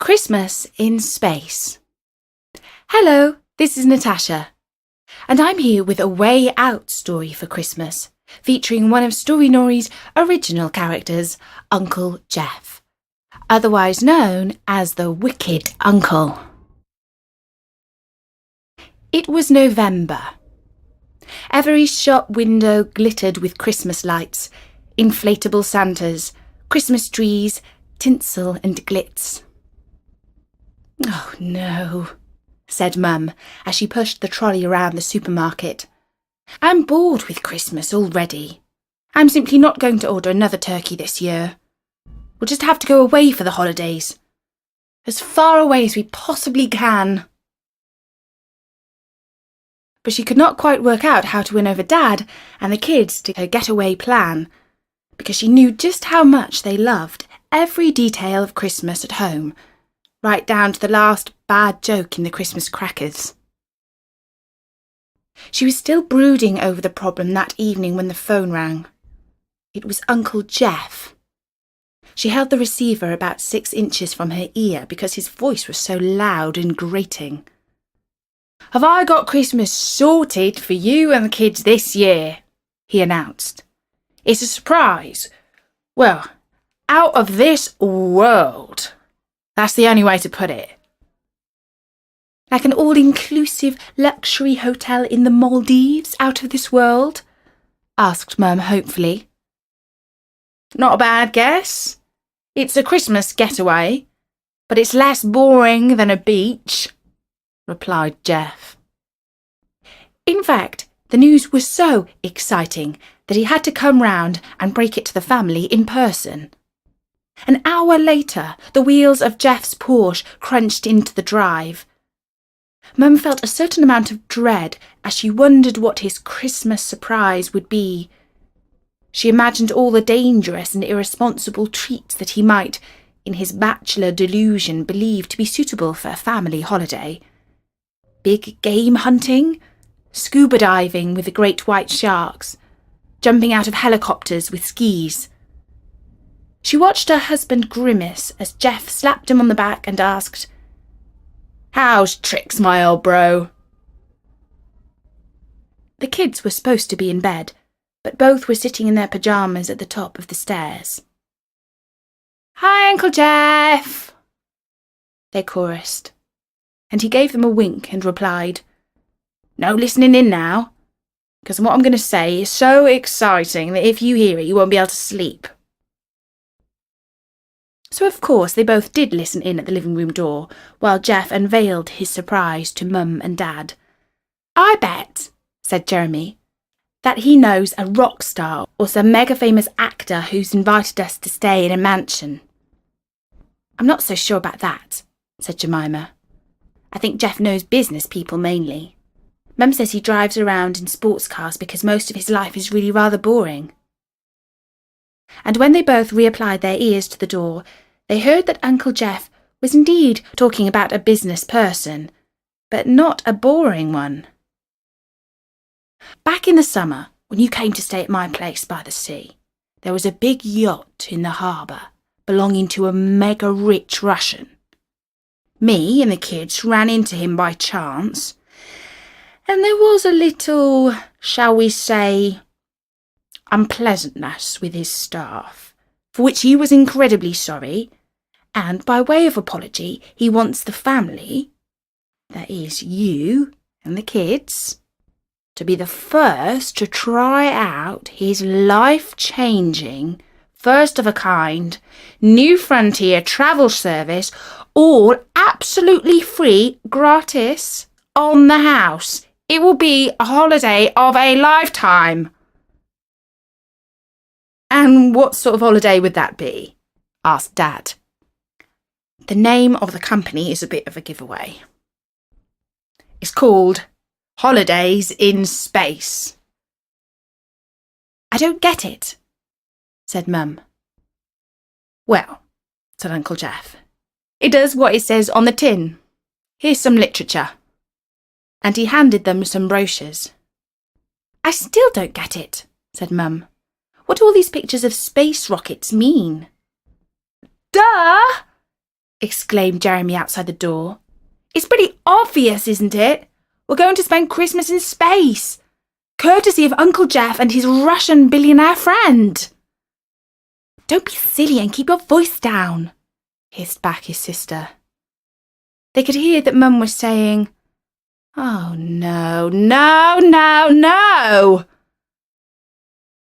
Christmas in Space. Hello, this is Natasha, and I'm here with a Way Out story for Christmas, featuring one of Story Nori's original characters, Uncle Jeff, otherwise known as the Wicked Uncle. It was November. Every shop window glittered with Christmas lights, inflatable Santas, Christmas trees, tinsel and glitz. "Oh no," said Mum as she pushed the trolley around the supermarket. "I'm bored with Christmas already. I'm simply not going to order another turkey this year. We'll just have to go away for the holidays. As far away as we possibly can." But she could not quite work out how to win over Dad and the kids to her getaway plan, because she knew just how much they loved every detail of Christmas at home, right down to the last bad joke in the Christmas crackers. She was still brooding over the problem that evening when the phone rang. It was Uncle Jeff. She held the receiver about 6 inches from her ear because his voice was so loud and grating. "Have I got Christmas sorted for you and the kids this year?" he announced. "It's a surprise. Well, out of this world. That's the only way to put it." "Like an all-inclusive luxury hotel in the Maldives out of this world?" asked Mum hopefully. "Not a bad guess. It's a Christmas getaway, but it's less boring than a beach," replied Jeff. In fact, the news was so exciting that he had to come round and break it to the family in person. An hour later, the wheels of Jeff's Porsche crunched into the drive. Mum felt a certain amount of dread as she wondered what his Christmas surprise would be. She imagined all the dangerous and irresponsible treats that he might, in his bachelor delusion, believe to be suitable for a family holiday. Big game hunting, scuba diving with the great white sharks, jumping out of helicopters with skis. She watched her husband grimace as Jeff slapped him on the back and asked, "How's tricks, my old bro?" The kids were supposed to be in bed, but both were sitting in their pyjamas at the top of the stairs. "Hi, Uncle Jeff," they chorused, and he gave them a wink and replied, "No listening in now, because what I'm going to say is so exciting that if you hear it, you won't be able to sleep." So of course they both did listen in at the living room door, while Jeff unveiled his surprise to Mum and Dad. "I bet," said Jeremy, "that he knows a rock star or some mega famous actor who's invited us to stay in a mansion." "I'm not so sure about that," said Jemima. "I think Jeff knows business people mainly. Mum says he drives around in sports cars because most of his life is really rather boring." And when they both reapplied their ears to the door, they heard that Uncle Jeff was indeed talking about a business person, but not a boring one. "Back in the summer, when you came to stay at my place by the sea, there was a big yacht in the harbour belonging to a mega-rich Russian. Me and the kids ran into him by chance, and there was a little, shall we say, unpleasantness with his staff, for which he was incredibly sorry, and by way of apology he wants the family, that is you and the kids, to be the first to try out his life-changing, first-of-a-kind, New Frontier travel service, all absolutely free, gratis, on the house. It will be a holiday of a lifetime." "And what sort of holiday would that be?" asked Dad. "The name of the company is a bit of a giveaway. It's called Holidays in Space." "I don't get it," said Mum. "Well," said Uncle Jeff, "it does what it says on the tin. Here's some literature." And he handed them some brochures. "I still don't get it," said Mum. "What do all these pictures of space rockets mean?" "Duh!" exclaimed Jeremy outside the door. "It's pretty obvious, isn't it? We're going to spend Christmas in space, courtesy of Uncle Jeff and his Russian billionaire friend." "Don't be silly and keep your voice down," hissed back his sister. They could hear that Mum was saying, "Oh, no, no, no, no!"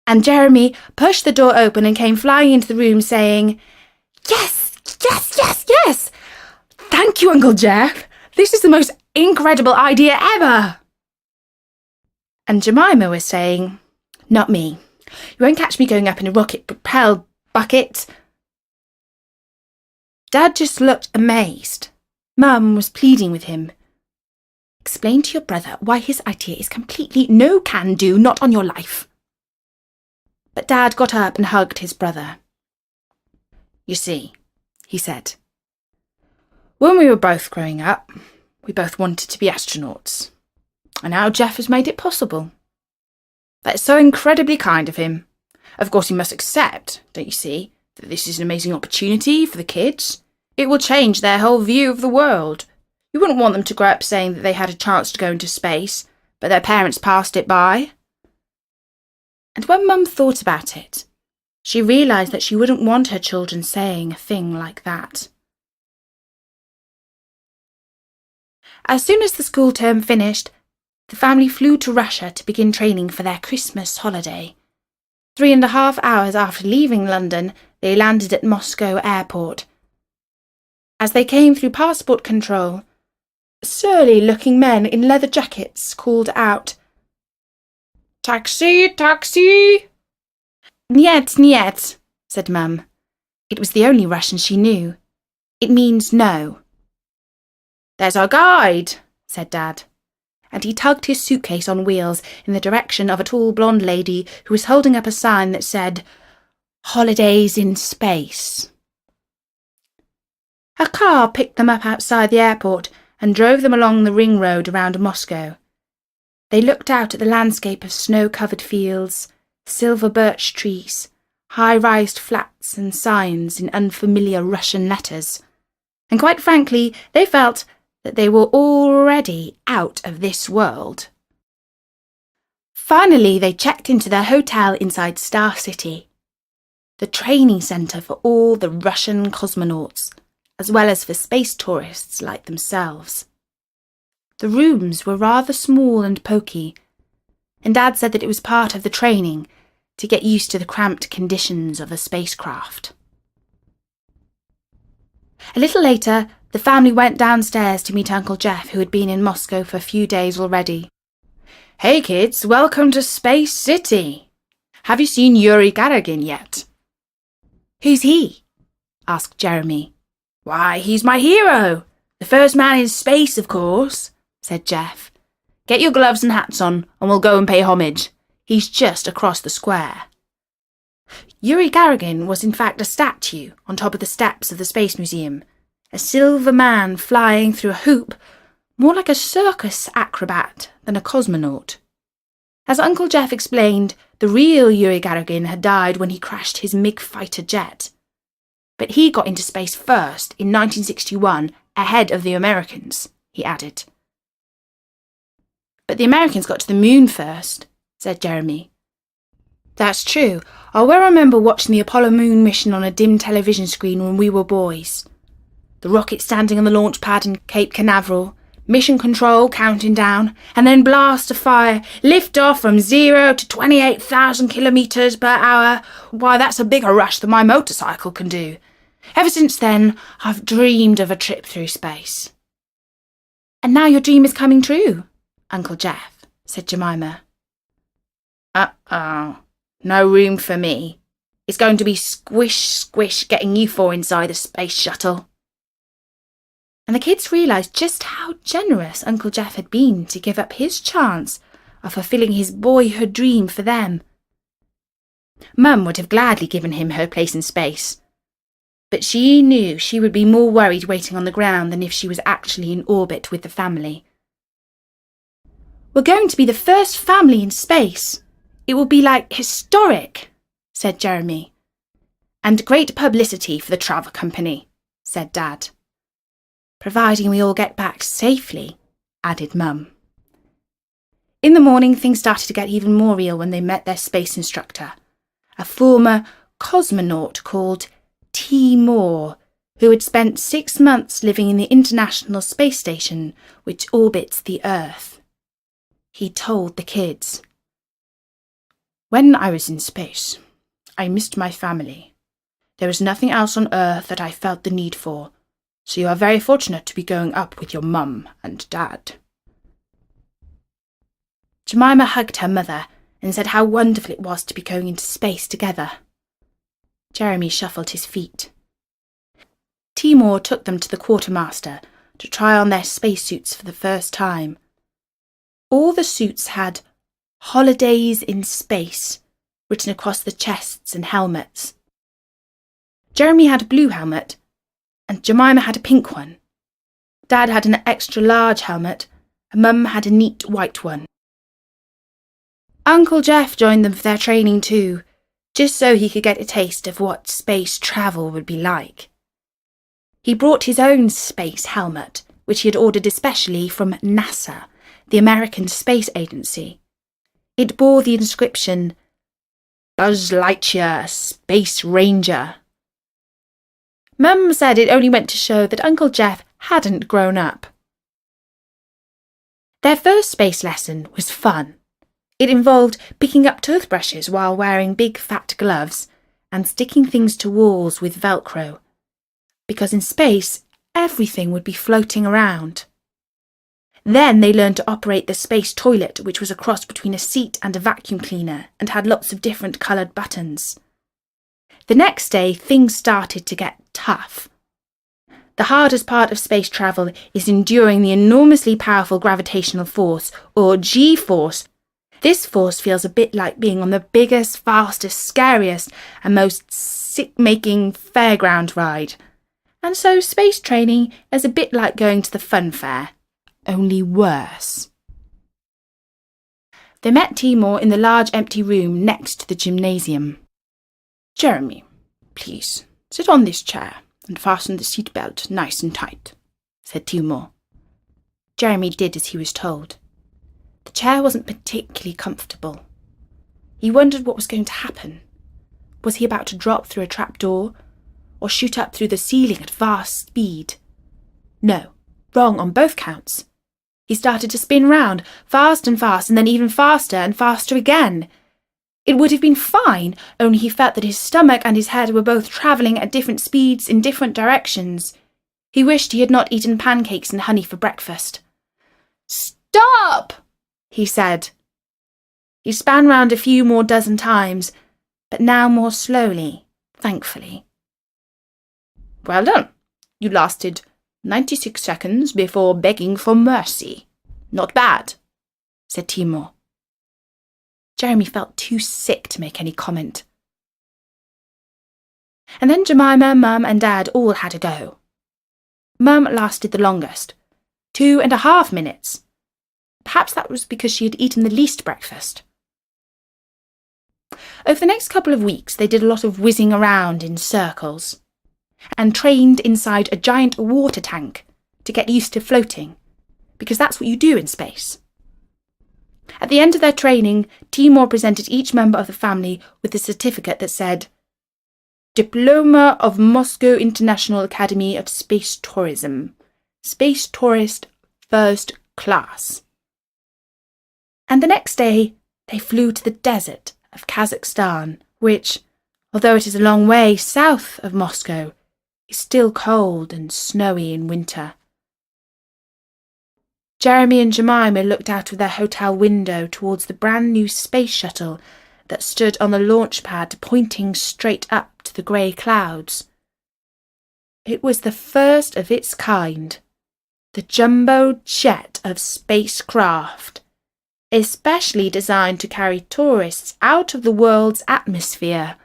And Jeremy pushed the door open and came flying into the room saying, "Yes, yes, yes, yes! Thank you, Uncle Jeff! This is the most incredible idea ever!" And Jemima was saying, "Not me. You won't catch me going up in a rocket-propelled bucket." Dad just looked amazed. Mum was pleading with him. "Explain to your brother why his idea is completely no-can-do, not on your life." But Dad got up and hugged his brother. "You see," he said, "when we were both growing up, we both wanted to be astronauts. And now Jeff has made it possible. That's so incredibly kind of him. Of course, he must accept, don't you see, that this is an amazing opportunity for the kids. It will change their whole view of the world. You wouldn't want them to grow up saying that they had a chance to go into space, but their parents passed it by." And when Mum thought about it, she realised that she wouldn't want her children saying a thing like that. As soon as the school term finished, the family flew to Russia to begin training for their Christmas holiday. 3.5 hours after leaving London, they landed at Moscow airport. As they came through passport control, surly-looking men in leather jackets called out, "Taxi, taxi!" "Niet, niet," said Mum. It was the only Russian she knew. It means no. "There's our guide," said Dad, and he tugged his suitcase on wheels in the direction of a tall blonde lady who was holding up a sign that said, "Holidays in Space." A car picked them up outside the airport and drove them along the ring road around Moscow. They looked out at the landscape of snow-covered fields, silver birch trees, high-rised flats and signs in unfamiliar Russian letters. And quite frankly, they felt that they were already out of this world. Finally, they checked into their hotel inside Star City, the training centre for all the Russian cosmonauts, as well as for space tourists like themselves. The rooms were rather small and poky, and Dad said that it was part of the training to get used to the cramped conditions of a spacecraft. A little later, the family went downstairs to meet Uncle Jeff, who had been in Moscow for a few days already. "Hey kids, welcome to Space City. Have you seen Yuri Gagarin yet?" "Who's he?" asked Jeremy. "Why, he's my hero. The first man in space, of course," said Jeff. "Get your gloves and hats on, and we'll go and pay homage. He's just across the square." Yuri Gagarin was in fact a statue on top of the steps of the Space Museum, a silver man flying through a hoop, more like a circus acrobat than a cosmonaut. As Uncle Jeff explained, the real Yuri Gagarin had died when he crashed his MiG fighter jet. But he got into space first in 1961, ahead of the Americans, he added. "But the Americans got to the moon first," said Jeremy. "That's true. I well remember watching the Apollo moon mission on a dim television screen when we were boys. The rocket standing on the launch pad in Cape Canaveral, mission control counting down, and then blast of fire, lift off from 0 to 28,000 kilometres per hour. Why, that's a bigger rush than my motorcycle can do. Ever since then, I've dreamed of a trip through space." "And now your dream is coming true, Uncle Jeff," said Jemima. "Uh-oh, no room for me. It's going to be squish, squish getting you four inside the space shuttle." And the kids realised just how generous Uncle Jeff had been to give up his chance of fulfilling his boyhood dream for them. Mum would have gladly given him her place in space, but she knew she would be more worried waiting on the ground than if she was actually in orbit with the family. "We're going to be the first family in space. It will be historic," said Jeremy. "And great publicity for the travel company," said Dad. Providing we all get back safely, added Mum. In the morning, things started to get even more real when they met their space instructor, a former cosmonaut called Timur, who had spent 6 months living in the International Space Station, which orbits the Earth. He told the kids, "When I was in space, I missed my family. There was nothing else on Earth that I felt the need for, so you are very fortunate to be going up with your mum and dad." Jemima hugged her mother and said how wonderful it was to be going into space together. Jeremy shuffled his feet. Timur took them to the quartermaster to try on their spacesuits for the first time. All the suits had "Holidays in Space" written across the chests and helmets. Jeremy had a blue helmet, and Jemima had a pink one. Dad had an extra large helmet, and Mum had a neat white one. Uncle Jeff joined them for their training too, just so he could get a taste of what space travel would be like. He brought his own space helmet, which he had ordered especially from NASA, the American Space Agency. It bore the inscription, "Buzz Lightyear, Space Ranger." Mum said it only went to show that Uncle Jeff hadn't grown up. Their first space lesson was fun. It involved picking up toothbrushes while wearing big fat gloves and sticking things to walls with Velcro, because in space everything would be floating around. Then they learned to operate the space toilet, which was a cross between a seat and a vacuum cleaner and had lots of different coloured buttons. The next day, things started to get tough. The hardest part of space travel is enduring the enormously powerful gravitational force, or G-force. This force feels a bit like being on the biggest, fastest, scariest, and most sick-making fairground ride. And so space training is a bit like going to the fun fair, only worse. They met Timur in the large empty room next to the gymnasium. "Jeremy, please, sit on this chair and fasten the seat belt nice and tight," said Timur. Jeremy did as he was told. The chair wasn't particularly comfortable. He wondered what was going to happen. Was he about to drop through a trapdoor, or shoot up through the ceiling at vast speed? No, wrong on both counts. He started to spin round, fast, and then even faster and faster again. It would have been fine, only he felt that his stomach and his head were both travelling at different speeds in different directions. He wished he had not eaten pancakes and honey for breakfast. "Stop!" he said. He span round a few more dozen times, but now more slowly, thankfully. "Well done. You lasted 96 seconds before begging for mercy. Not bad," said Timur. Jeremy felt too sick to make any comment. And then Jemima, Mum and Dad all had a go. Mum lasted the longest, 2.5 minutes. Perhaps that was because she had eaten the least breakfast. Over the next couple of weeks, they did a lot of whizzing around in circles and trained inside a giant water tank to get used to floating, because that's what you do in space. At the end of their training, Timur presented each member of the family with a certificate that said, "Diploma of Moscow International Academy of Space Tourism, Space Tourist First Class." And the next day, they flew to the desert of Kazakhstan, which, although it is a long way south of Moscow, is still cold and snowy in winter. Jeremy and Jemima looked out of their hotel window towards the brand new space shuttle that stood on the launch pad pointing straight up to the grey clouds. It was the first of its kind, the jumbo jet of spacecraft, especially designed to carry tourists out of the world's atmosphere.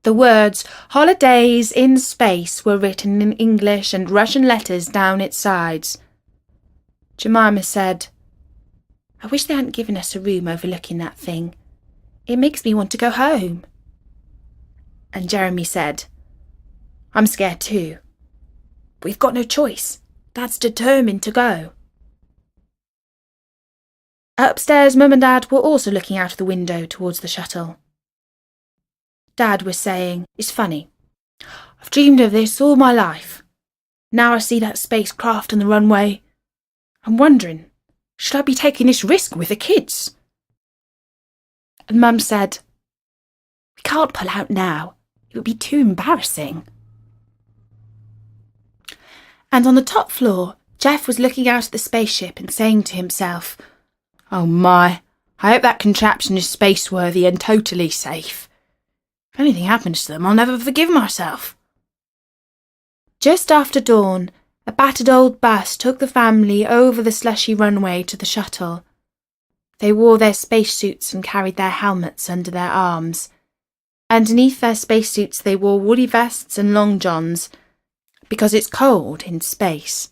The words "Holidays in Space" were written in English and Russian letters down its sides. Jemima said, "I wish they hadn't given us a room overlooking that thing. It makes me want to go home." And Jeremy said, "I'm scared too. we've got no choice. Dad's determined to go. Upstairs, Mum and Dad were also looking out of the window towards the shuttle. Dad was saying, "It's funny. I've dreamed of this all my life. Now I see that spacecraft on the runway. I'm wondering, should I be taking this risk with the kids?" And Mum said, "We can't pull out now. It would be too embarrassing." And on the top floor, Jeff was looking out at the spaceship and saying to himself, "Oh my, I hope that contraption is space-worthy and totally safe. If anything happens to them, I'll never forgive myself." Just after dawn, a battered old bus took the family over the slushy runway to the shuttle. They wore their spacesuits and carried their helmets under their arms. Underneath their spacesuits they wore woolly vests and long johns, because it's cold in space.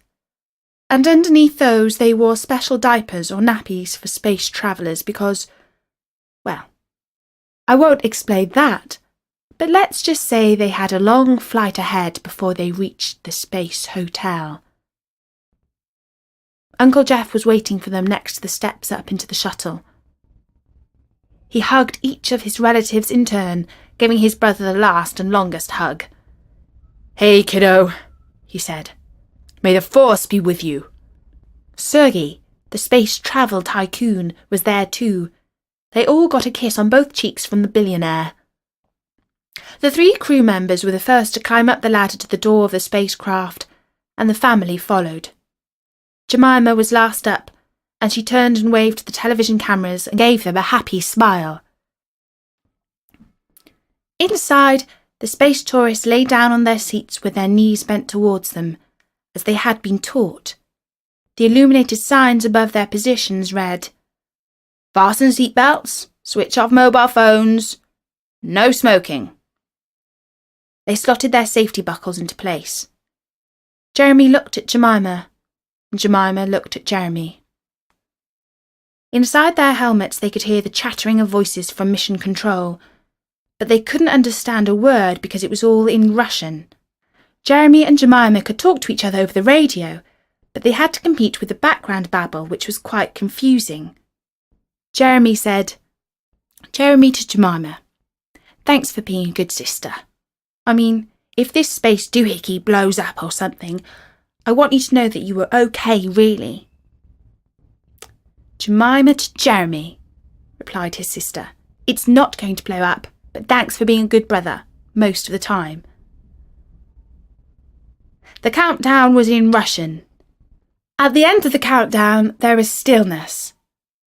And underneath those they wore special diapers or nappies for space travellers because, well, I won't explain that, but let's just say they had a long flight ahead before they reached the space hotel. Uncle Jeff was waiting for them next to the steps up into the shuttle. He hugged each of his relatives in turn, giving his brother the last and longest hug. "Hey, kiddo," he said. "May the force be with you." Sergei, the space travel tycoon, was there too. They all got a kiss on both cheeks from the billionaire. The 3 crew members were the first to climb up the ladder to the door of the spacecraft, and the family followed. Jemima was last up, and she turned and waved to the television cameras and gave them a happy smile. Inside, the space tourists lay down on their seats with their knees bent towards them, as they had been taught. The illuminated signs above their positions read, "Fasten seatbelts, switch off mobile phones, no smoking." They slotted their safety buckles into place. Jeremy looked at Jemima, and Jemima looked at Jeremy. Inside their helmets they could hear the chattering of voices from Mission Control, but they couldn't understand a word because it was all in Russian. Jeremy and Jemima could talk to each other over the radio, but they had to compete with the background babble, which was quite confusing. Jeremy said, "Jeremy to Jemima, thanks for being a good sister. I mean, if this space doohickey blows up or something, I want you to know that you were okay, really." "Jemima to Jeremy," replied his sister. "It's not going to blow up, but thanks for being a good brother, most of the time." The countdown was in Russian. At the end of the countdown, there was stillness.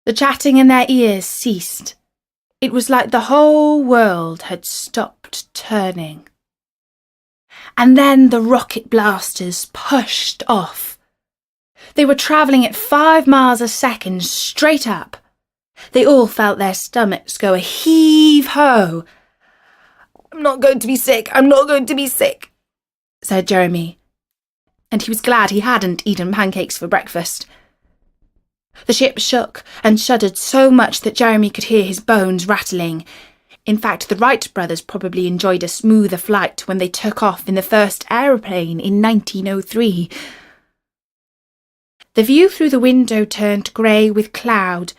The chatting in their ears ceased. It was like the whole world had stopped turning. And then the rocket blasters pushed off. They were travelling at 5 miles a second straight up. They all felt their stomachs go a heave-ho. "I'm not going to be sick, I'm not going to be sick," said Jeremy. And he was glad he hadn't eaten pancakes for breakfast. The ship shook and shuddered so much that Jeremy could hear his bones rattling. In fact, the Wright brothers probably enjoyed a smoother flight when they took off in the first aeroplane in 1903. The view through the window turned grey with cloud,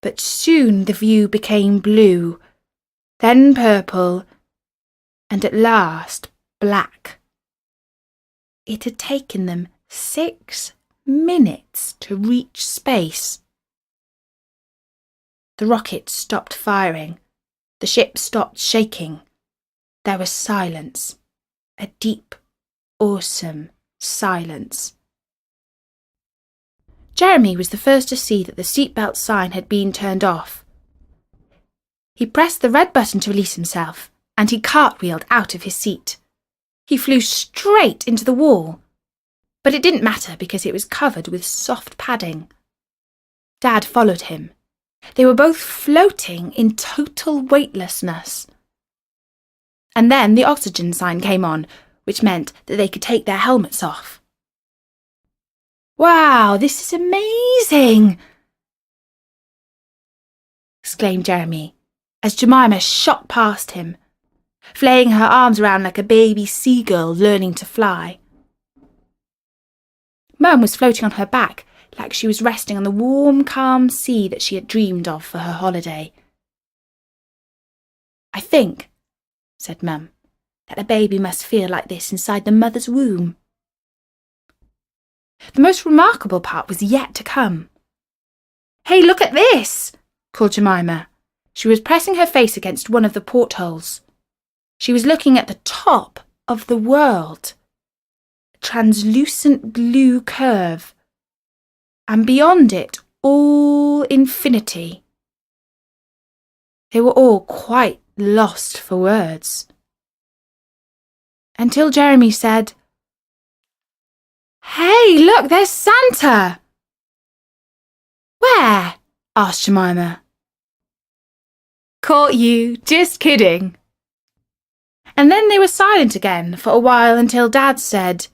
but soon the view became blue, then purple, and at last black. It had taken them 6 minutes to reach space. The rocket stopped firing. The ship stopped shaking. There was silence. A deep, awesome silence. Jeremy was the first to see that the seatbelt sign had been turned off. He pressed the red button to release himself, and he cartwheeled out of his seat. He flew straight into the wall, but it didn't matter because it was covered with soft padding. Dad followed him. They were both floating in total weightlessness. And then the oxygen sign came on, which meant that they could take their helmets off. "Wow, this is amazing!" exclaimed Jeremy, as Jemima shot past him, flaying her arms around like a baby seagull learning to fly. Mum was floating on her back, like she was resting on the warm, calm sea that she had dreamed of for her holiday. "I think," said Mum, "that a baby must feel like this inside the mother's womb." The most remarkable part was yet to come. "Hey, look at this!" called Jemima. She was pressing her face against one of the portholes. She was looking at the top of the world, a translucent blue curve, and beyond it all infinity. They were all quite lost for words. Until Jeremy said, "Hey, look, there's Santa!" "Where?" asked Jemima. "Caught you, just kidding." And then they were silent again for a while until Dad said,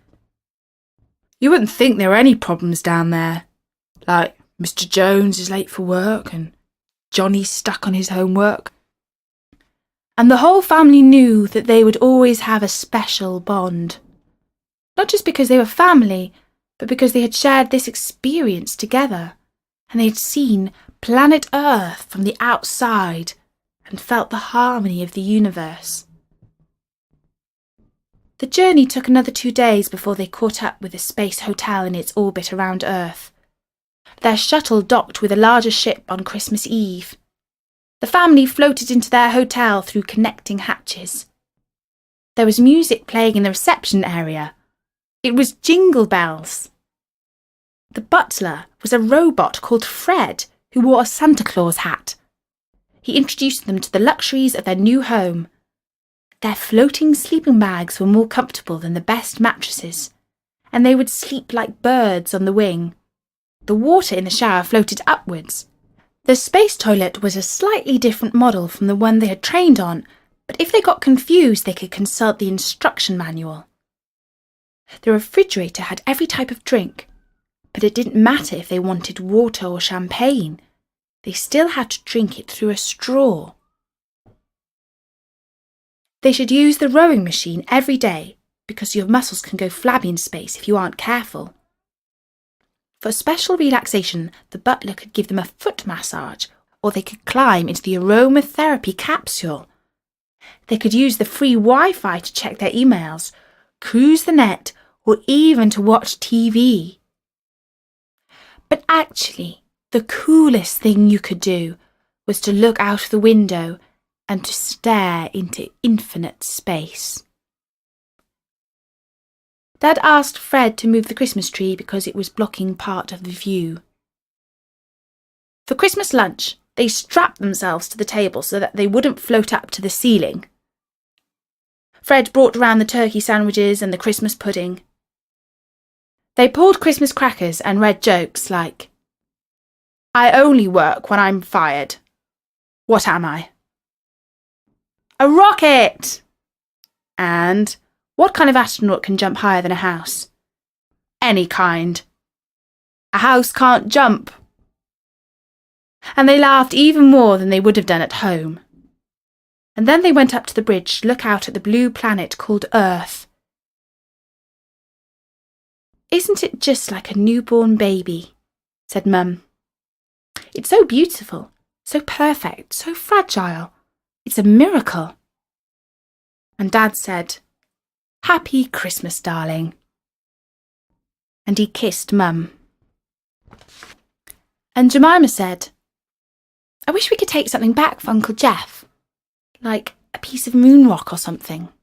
"You wouldn't think there were any problems down there, like Mr. Jones is late for work and Johnny's stuck on his homework." And the whole family knew that they would always have a special bond. Not just because they were family, but because they had shared this experience together, and they had seen planet Earth from the outside and felt the harmony of the universe. The journey took another 2 days before they caught up with the space hotel in its orbit around Earth. Their shuttle docked with a larger ship on Christmas Eve. The family floated into their hotel through connecting hatches. There was music playing in the reception area. It was Jingle Bells. The butler was a robot called Fred, who wore a Santa Claus hat. He introduced them to the luxuries of their new home. Their floating sleeping bags were more comfortable than the best mattresses, and they would sleep like birds on the wing. The water in the shower floated upwards. The space toilet was a slightly different model from the one they had trained on, but if they got confused, they could consult the instruction manual. The refrigerator had every type of drink, but it didn't matter if they wanted water or champagne. They still had to drink it through a straw. They should use the rowing machine every day because your muscles can go flabby in space if you aren't careful. For special relaxation, the butler could give them a foot massage, or they could climb into the aromatherapy capsule. They could use the free Wi-Fi to check their emails, cruise the net, or even to watch TV. But actually, the coolest thing you could do was to look out the window and to stare into infinite space. Dad asked Fred to move the Christmas tree because it was blocking part of the view. For Christmas lunch, they strapped themselves to the table so that they wouldn't float up to the ceiling. Fred brought around the turkey sandwiches and the Christmas pudding. They pulled Christmas crackers and read jokes like, "I only work when I'm fired. What am I? A rocket!" And "What kind of astronaut can jump higher than a house?" "Any kind. A house can't jump." And they laughed even more than they would have done at home. And then they went up to the bridge to look out at the blue planet called Earth. "Isn't it just like a newborn baby?" said Mum. "It's so beautiful, so perfect, so fragile. It's a miracle." And Dad said, "Happy Christmas, darling." And he kissed Mum. And Jemima said, "I wish we could take something back for Uncle Jeff, like a piece of moon rock or something."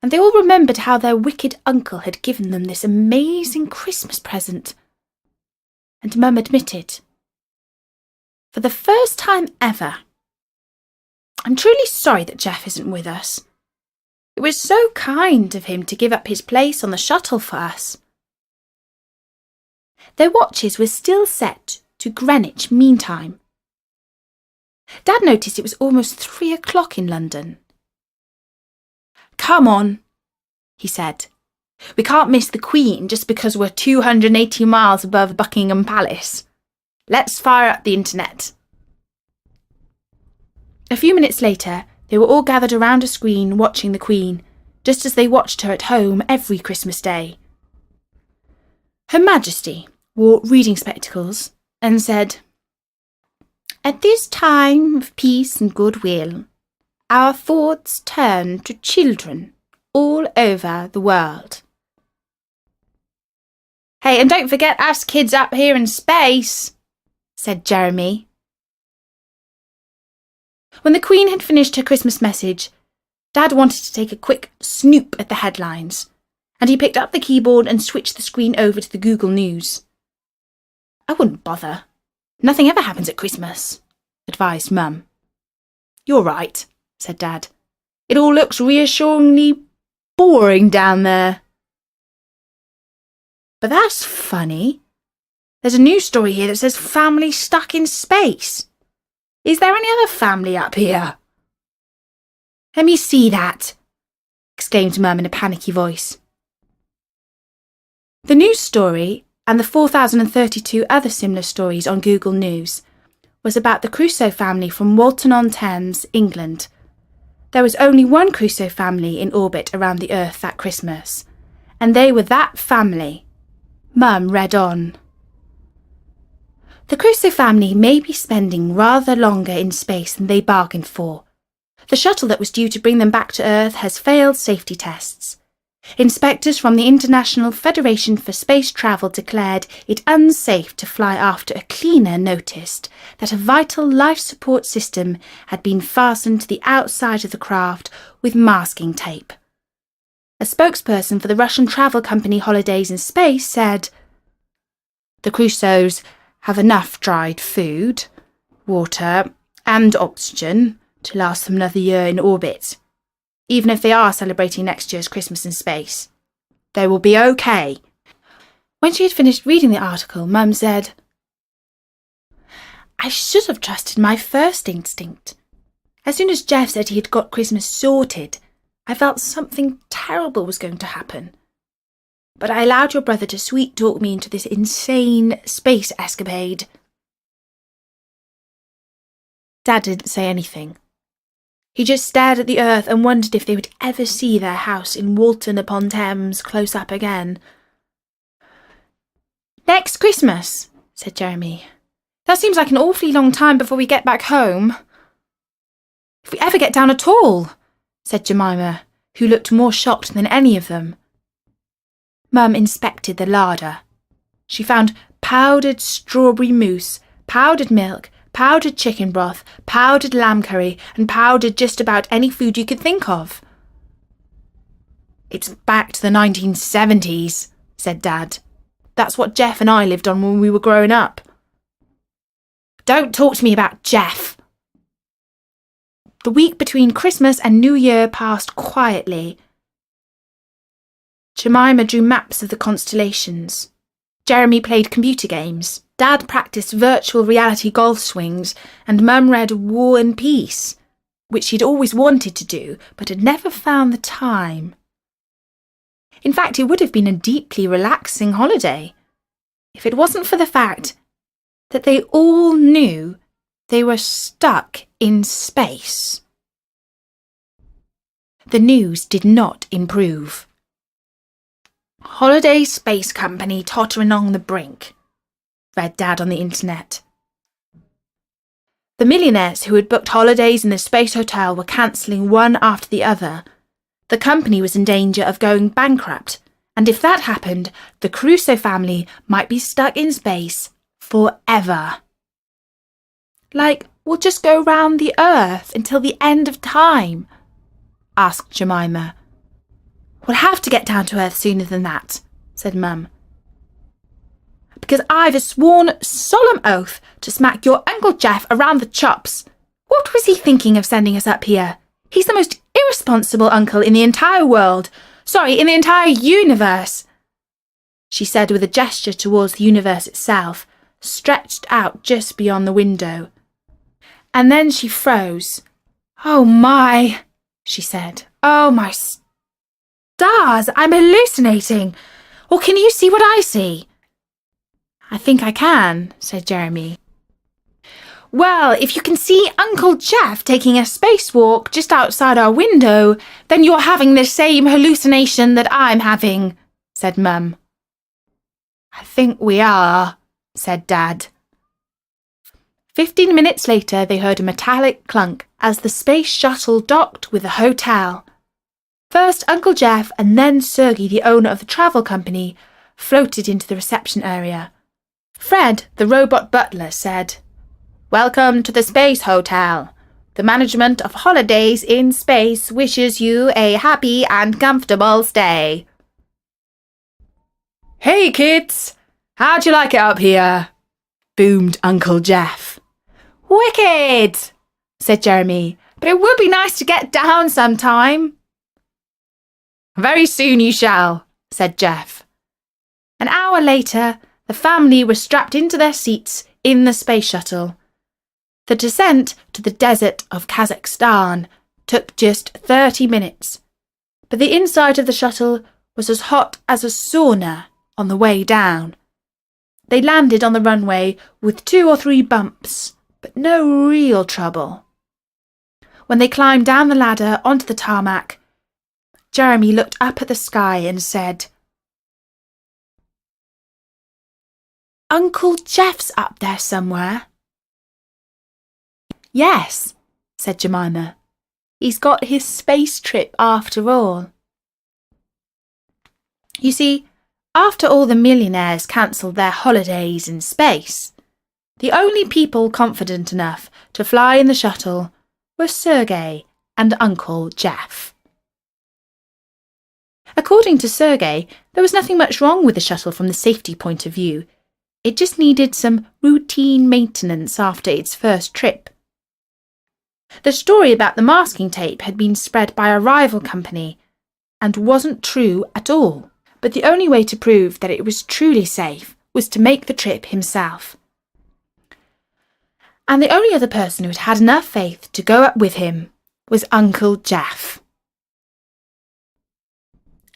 And they all remembered how their wicked uncle had given them this amazing Christmas present. And Mum admitted, "For the first time ever, I'm truly sorry that Jeff isn't with us. It was so kind of him to give up his place on the shuttle for us." Their watches were still set to Greenwich Mean Time. Dad noticed it was almost 3 o'clock in London. "Come on," he said. "We can't miss the Queen just because we're 280 miles above Buckingham Palace. Let's fire up the internet." A few minutes later, they were all gathered around a screen watching the Queen, just as they watched her at home every Christmas Day. Her Majesty wore reading spectacles and said, "At this time of peace and goodwill, our thoughts turn to children all over the world." "Hey, and don't forget us kids up here in space," said Jeremy. When the Queen had finished her Christmas message, Dad wanted to take a quick snoop at the headlines, and he picked up the keyboard and switched the screen over to the Google News. "I wouldn't bother. Nothing ever happens at Christmas," advised Mum. "You're right," said Dad. "It all looks reassuringly boring down there." "But that's funny. There's a news story here that says family stuck in space. Is there any other family up here?" "Let me see that," exclaimed Mum in a panicky voice. The news story, and the 4,032 other similar stories on Google News, was about the Crusoe family from Walton-on-Thames, England. There was only one Crusoe family in orbit around the Earth that Christmas, and they were that family. Mum read on. "The Crusoe family may be spending rather longer in space than they bargained for. The shuttle that was due to bring them back to Earth has failed safety tests. Inspectors from the International Federation for Space Travel declared it unsafe to fly after a cleaner noticed that a vital life support system had been fastened to the outside of the craft with masking tape. A spokesperson for the Russian travel company Holidays in Space said, "The Crusoes have enough dried food, water and oxygen to last them another year in orbit. Even if they are celebrating next year's Christmas in space, they will be okay." When she had finished reading the article, Mum said, "I should have trusted my first instinct. As soon as Jeff said he had got Christmas sorted, I felt something terrible was going to happen. But I allowed your brother to sweet-talk me into this insane space escapade." Dad didn't say anything. He just stared at the Earth and wondered if they would ever see their house in Walton-upon-Thames close up again. "Next Christmas," said Jeremy. "That seems like an awfully long time before we get back home." "If we ever get down at all," said Jemima, who looked more shocked than any of them. Mum inspected the larder. She found powdered strawberry mousse, powdered milk, powdered chicken broth, powdered lamb curry, and powdered just about any food you could think of. "It's back to the 1970s, said Dad. "That's what Jeff and I lived on when we were growing up." "Don't talk to me about Jeff." The week between Christmas and New Year passed quietly. Jemima drew maps of the constellations. Jeremy played computer games. Dad practiced virtual reality golf swings, and Mum read War and Peace, which she'd always wanted to do, but had never found the time. In fact, it would have been a deeply relaxing holiday, if it wasn't for the fact that they all knew they were stuck in space. The news did not improve. "Holiday Space Company tottering on the brink," read Dad on the internet. The millionaires who had booked holidays in the space hotel were cancelling one after the other. The company was in danger of going bankrupt, and if that happened, the Crusoe family might be stuck in space forever. "Like, we'll just go round the Earth until the end of time?" asked Jemima. "We'll have to get down to Earth sooner than that," said Mum. "Because I've a sworn solemn oath to smack your Uncle Jeff around the chops. What was he thinking of sending us up here? He's the most irresponsible uncle in the entire world. Sorry, in the entire universe," she said with a gesture towards the universe itself, stretched out just beyond the window. And then she froze. "Oh my," she said. "Oh my stars, I'm hallucinating. Or can you see what I see?" "I think I can," said Jeremy. "Well, if you can see Uncle Jeff taking a spacewalk just outside our window, then you're having the same hallucination that I'm having," said Mum. I think we are, said Dad. 15 minutes later, they heard a metallic clunk as the space shuttle docked with the hotel. First, Uncle Jeff and then Sergey, the owner of the travel company, floated into the reception area. Fred, the robot butler, said, "Welcome to the Space Hotel. The management of holidays in space wishes you a happy and comfortable stay." "Hey, kids! How'd you like it up here?" boomed Uncle Jeff. "Wicked!" said Jeremy, "but it would be nice to get down sometime." "Very soon you shall," said Jeff. An hour later, the family were strapped into their seats in the space shuttle. The descent to the desert of Kazakhstan took just 30 minutes, but the inside of the shuttle was as hot as a sauna on the way down. They landed on the runway with 2 or 3 bumps, but no real trouble. When they climbed down the ladder onto the tarmac, Jeremy looked up at the sky and said, "Uncle Jeff's up there somewhere." "Yes," said Jemima. "He's got his space trip after all." You see, after all the millionaires cancelled their holidays in space, the only people confident enough to fly in the shuttle were Sergey and Uncle Jeff. According to Sergey, there was nothing much wrong with the shuttle from the safety point of view. It just needed some routine maintenance after its first trip. The story about the masking tape had been spread by a rival company and wasn't true at all. But the only way to prove that it was truly safe was to make the trip himself. And the only other person who had had enough faith to go up with him was Uncle Jeff.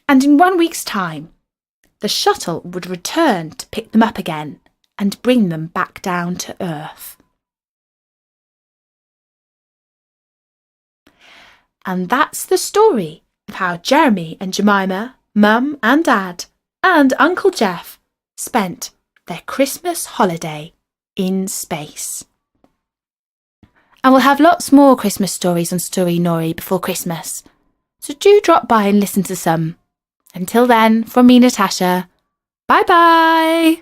And in 1 week's time, the shuttle would return to pick them up again and bring them back down to Earth. And that's the story of how Jeremy and Jemima, Mum and Dad, and Uncle Jeff spent their Christmas holiday in space. And we'll have lots more Christmas stories on Story Nori before Christmas, so do drop by and listen to some. Until then, from me, Natasha, bye-bye!